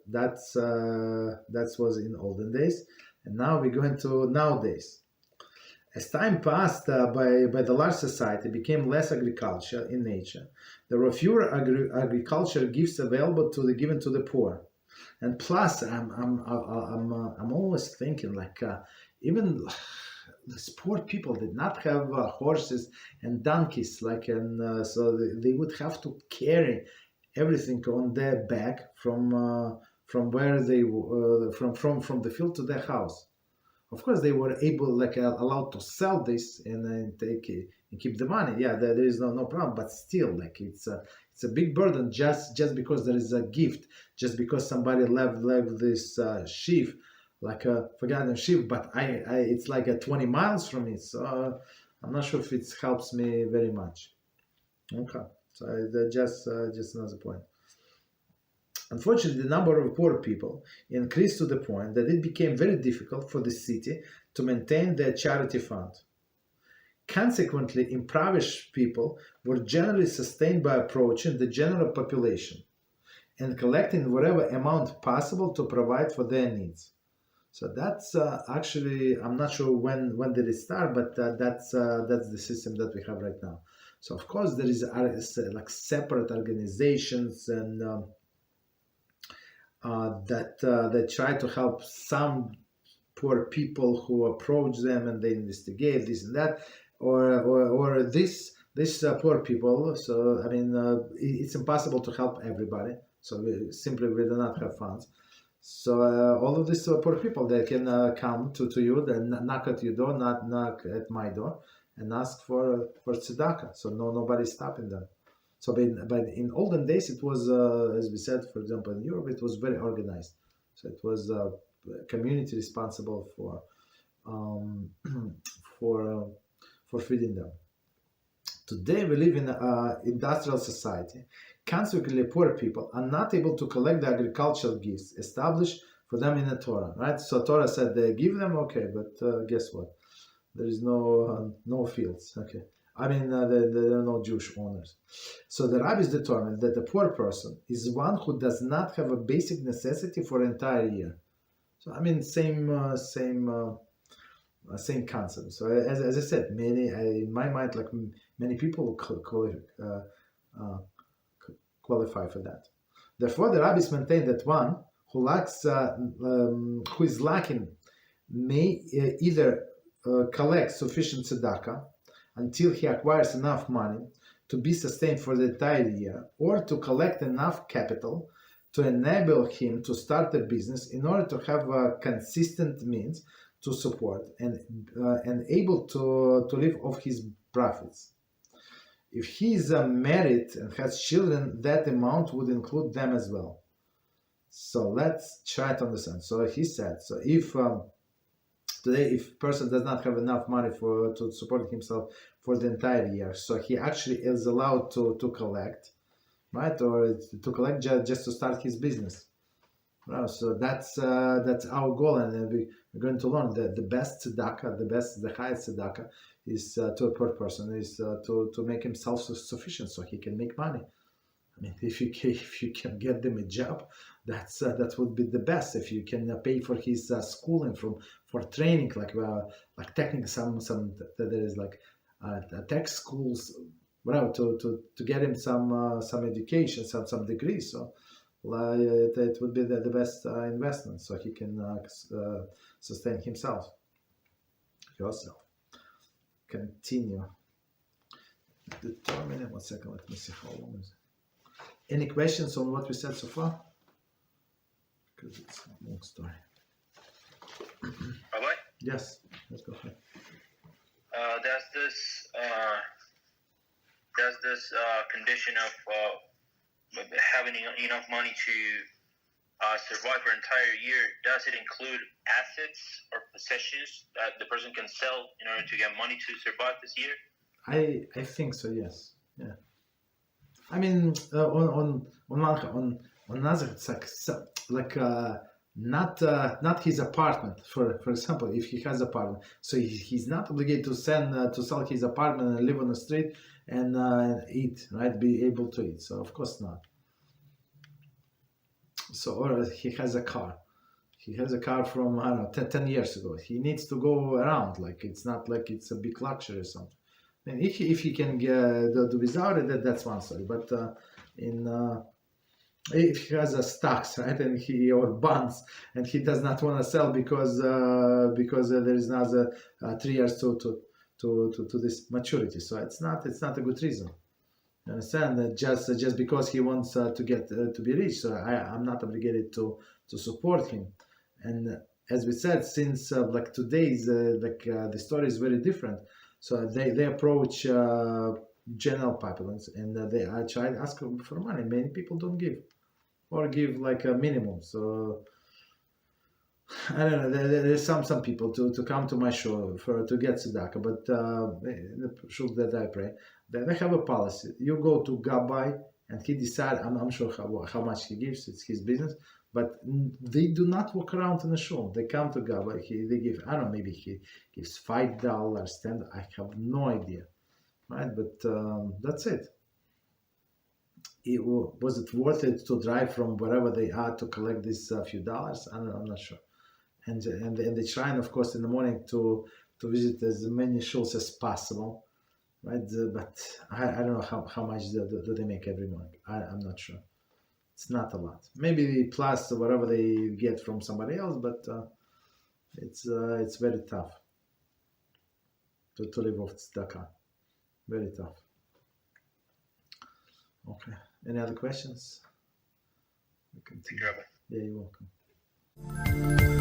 that was in olden days, and now we go into nowadays. As time passed by the large society became less agriculture in nature, there were fewer agriculture gifts available given to the poor. And plus, I'm always thinking like even these poor people did not have horses and donkeys, like, and so they would have to carry everything on their back from where they from the field to their house. Of course, they were allowed to sell this and take it and keep the money. Yeah, there is no problem. But still, like, it's a big burden just because there is a gift, just because somebody left this sheaf, like a forgotten sheaf. But it's like 20 miles from me, so I'm not sure if it helps me very much. Okay, so that's just another point. Unfortunately, the number of poor people increased to the point that it became very difficult for the city to maintain their charity fund. Consequently, impoverished people were generally sustained by approaching the general population and collecting whatever amount possible to provide for their needs. So that's actually, I'm not sure when did it start, but that's the system that we have right now. So of course there is like separate organizations and that try to help some poor people who approach them and they investigate this and that, or this poor people. So I mean, it's impossible to help everybody. So we do not have funds. So all of these poor people, they can come to you, then knock at your door, not knock at my door, and ask for tzedakah. So nobody's stopping them. So, but in olden days, it was, as we said, for example, in Europe, it was very organized. So it was community responsible for feeding them. Today, we live in an industrial society. Consequently, poor people are not able to collect the agricultural gifts established for them in the Torah, right? So Torah said they give them, okay, but guess what? There is no fields, okay. I mean, there are no Jewish owners. So the rabbis determined that a poor person is one who does not have a basic necessity for an entire year. So I mean, same concept. So as I said, in my mind, like many people qualify for that. Therefore, the rabbis maintain that one who is lacking may either collect sufficient tzedakah until he acquires enough money to be sustained for the entire year, or to collect enough capital to enable him to start a business in order to have a consistent means to support and able to live off his profits. If he is married and has children, that amount would include them as well. So let's try to understand. So he said, so if today, if a person does not have enough money to support himself for the entire year, so he actually is allowed to collect, right? Or to collect just to start his business. Well, so that's our goal, and we're going to learn that the best tzedakah, the highest tzedakah, is to a poor person, is to make himself sufficient so he can make money. I mean, if you can get them a job, that would be the best. If you can pay for his schooling for training, like technical some there is like tech schools, whatever, to get him some education, some degrees. So it would be the best investment, so he can sustain himself. Yourself. Continue. Determine. 1 second. Let me see how long is it. Any questions on what we said so far? Because it's a long story. Rabbi? Yes, let's go ahead. Does this condition of having enough money to survive for an entire year, does it include assets or possessions that the person can sell in order to get money to survive this year? I think so. Yes. Yeah. I mean, on another, it's like not his apartment. For example, if he has apartment, so he's not obligated to sell his apartment and live on the street and eat, right? Be able to eat. So of course not. So, or he has a car. He has a car from, I don't know, 10 years ago. He needs to go around. Like, it's not like it's a big luxury or something. And if he can do without it, that's one story. But if he has a stocks, right, and or bonds, and he does not want to sell because there is another 3 years to this maturity. So it's not a good reason. You understand that just because he wants to get to be rich, so I'm not obligated to support him. And as we said, since like today's the story is very different, so they approach general populace and they try to ask for money. Many people don't give, or give like a minimum. So I don't know. There's some people to come to my show to get tzedakah, but the shul that I pray, they have a policy. You go to Rabbi and he decides. I'm sure how much he gives. It's his business. But they do not walk around in the shul. They come to Rabbi. They give. I don't know. Maybe he gives $5, $10. I have no idea, right? But that's it. Was it worth it to drive from wherever they are to collect these few dollars? I'm not sure. And they try, of course, in the morning to visit as many shuls as possible, right? But I don't know how much do they make every morning. I'm not sure. It's not a lot. Maybe plus whatever they get from somebody else, but it's very tough to live off tzedakah. Very tough. Okay. Any other questions? We continue. Thank you, Rabbi. Yeah, you're welcome.